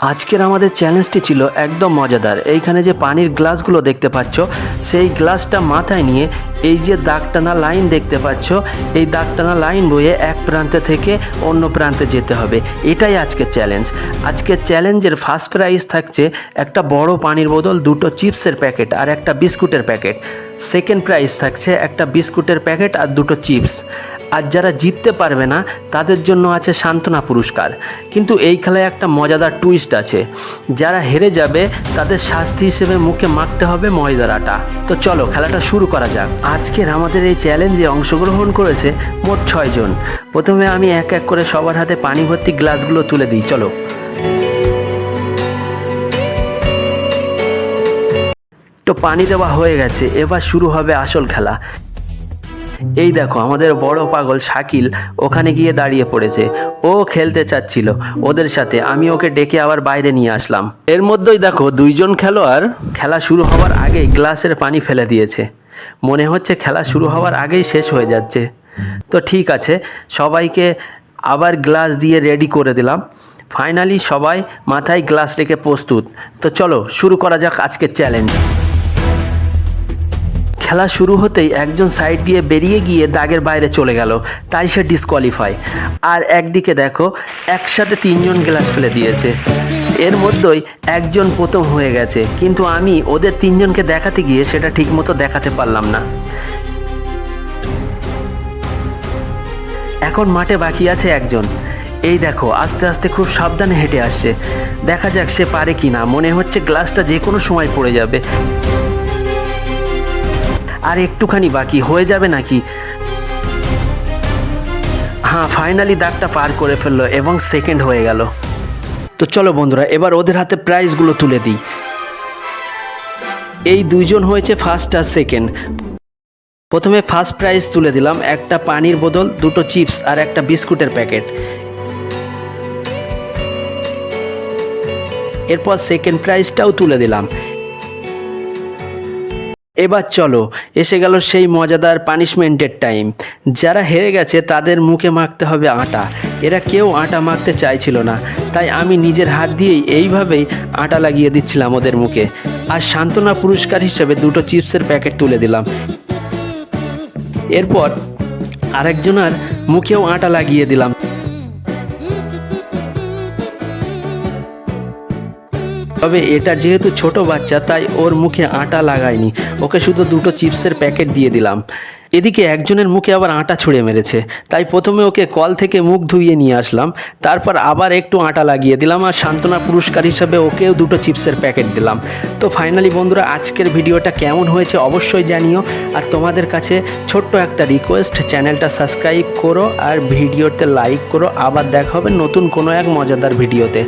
আজকের আমাদের চ্যালেঞ্জটি ছিল একদম মজাদার। এইখানে যে পানির গ্লাসগুলো দেখতে পাচ্ছ, সেই গ্লাসটা মাথায় নিয়ে এই যে দাগ টানা লাইন দেখতে পাচ্ছ, এই দাগ টানা লাইন বয়ে এক প্রান্ত থেকে অন্য প্রান্তে যেতে হবে। এটাই আজকের চ্যালেঞ্জ। আজকের চ্যালেঞ্জের ফার্স্ট প্রাইজ থাকছে একটা বড় পানির বোতল, দুটো চিপসের প্যাকেট আর একটা বিস্কুটের প্যাকেট। সেকেন্ড প্রাইজ থাকছে একটা বিস্কুটের প্যাকেট আর দুটো চিপস। আর যারা জিততে পারবে না তাদের জন্য আছে সান্ত্বনা পুরস্কার। কিন্তু এই খেলায় একটা মজাদার টুইস্ট আছে, যারা হেরে যাবে তাদের শাস্তি হিসেবে মুখে মাখতে হবে ময়দার আটা। তো চলো খেলাটা শুরু করা যাক। আজকের আমাদের এই চ্যালেঞ্জে অংশগ্রহণ করেছে মোট 6 জন। প্রথমে আমি এক এক করে সবার হাতে পানি ভর্তি গ্লাসগুলো তুলে দিই। চলো। তো পানি দেওয়া হয়ে গেছে, এবার শুরু হবে আসল খেলা। এই দেখো আমাদের বড় পাগল শাকিল ওখানে গিয়ে দাঁড়িয়ে পড়েছে। ও খেলতে চাচ্ছিল ওদের সাথে, আমি ওকে ডেকে আবার বাইরে নিয়ে আসলাম। এর মধ্যেই দেখো 2 জন খেলোয়াড় খেলা শুরু হওয়ার আগেই গ্লাসের পানি ফেলে দিয়েছে। মনে হচ্ছে খেলা শুরু হওয়ার আগেই শেষ হয়ে যাচ্ছে। তো ঠিক আছে, সবাইকে আবার গ্লাস দিয়ে রেডি করে দিলাম। ফাইনালি সবাই মাথায় গ্লাস রেখে প্রস্তুত। তো চলো শুরু করা যাক আজকের চ্যালেঞ্জ। খেলা শুরু হতেই একজন সাইড দিয়ে বেরিয়ে গিয়ে দাগের বাইরে চলে গেল, তাই সে ডিসকোয়ালিফাই। আর একদিকে দেখো একসাথে 3 জন গ্লাস ফেলে দিয়েছে। এর মধ্যেই একজন প্রথম হয়ে গেছে, কিন্তু আমি ওদের 3 জনকে দেখাতে গিয়ে সেটা ঠিকমতো দেখাতে পারলাম না। এখন মাঠে বাকি আছে একজন। এই দেখো আস্তে আস্তে খুব সাবধানে হেঁটে আসছে। দেখা যাক সে পারে কি না। মনে হচ্ছে গ্লাসটা যে কোনো সময় পড়ে যাবে। আর একটুখানি বাকি, হয়ে যাবে নাকি? হ্যাঁ, ফাইনালি দাগটা পার করে ফেললো এবং সেকেন্ড হয়ে গেল। তো চলো বন্ধুরা, এবার ওদের হাতে প্রাইজগুলো তুলে দিই। এই 2 জন হয়েছে ফার্স্ট আর সেকেন্ড। প্রথমে ফার্স্ট প্রাইজ তুলে দিলাম একটা পানির বোতল, দুটো চিপস আর একটা বিস্কুটের প্যাকেট। এরপর সেকেন্ড প্রাইজটাও তুলে দিলাম। এবার চলো, এসে গেল সেই মজাদার পানিশমেন্টের টাইম। যারা হেরে গেছে তাদের মুখে মাখতে হবে আটা। এরা কেউ আটা মাখতে চাইছিল না, তাই আমি নিজের হাত দিয়েই এইভাবেই আটা লাগিয়ে দিচ্ছিলাম ওদের মুখে। আর সান্ত্বনা পুরস্কার হিসেবে দুটো চিপসের প্যাকেট তুলে দিলাম। এরপর আরেকজনের মুখেও আটা লাগিয়ে দিলাম। তবে এটা যেহেতু ছোট বাচ্চা, তাই ওর মুখে আটা লাগাইনি, ওকে শুধু দুটো চিপসের প্যাকেট দিয়ে দিলাম। এদিকে একজনের মুখে আবার আটা ছুঁড়ে মেরেছে, তাই প্রথমে ওকে কল থেকে মুখ ধুইয়ে নিয়ে আসলাম। তারপর আবার একটু আটা লাগিয়ে দিলাম আর সান্ত্বনা পুরস্কার হিসাবে ওকেও দুটো চিপসের প্যাকেট দিলাম। তো ফাইনালি বন্ধুরা, আজকের ভিডিওটা কেমন হয়েছে অবশ্যই জানিও। আর তোমাদের কাছে ছোট্ট একটা রিকোয়েস্ট, চ্যানেলটা সাবস্ক্রাইব করো আর ভিডিওতে লাইক করো। আবার দেখা হবে নতুন কোনো এক মজাদার ভিডিওতে।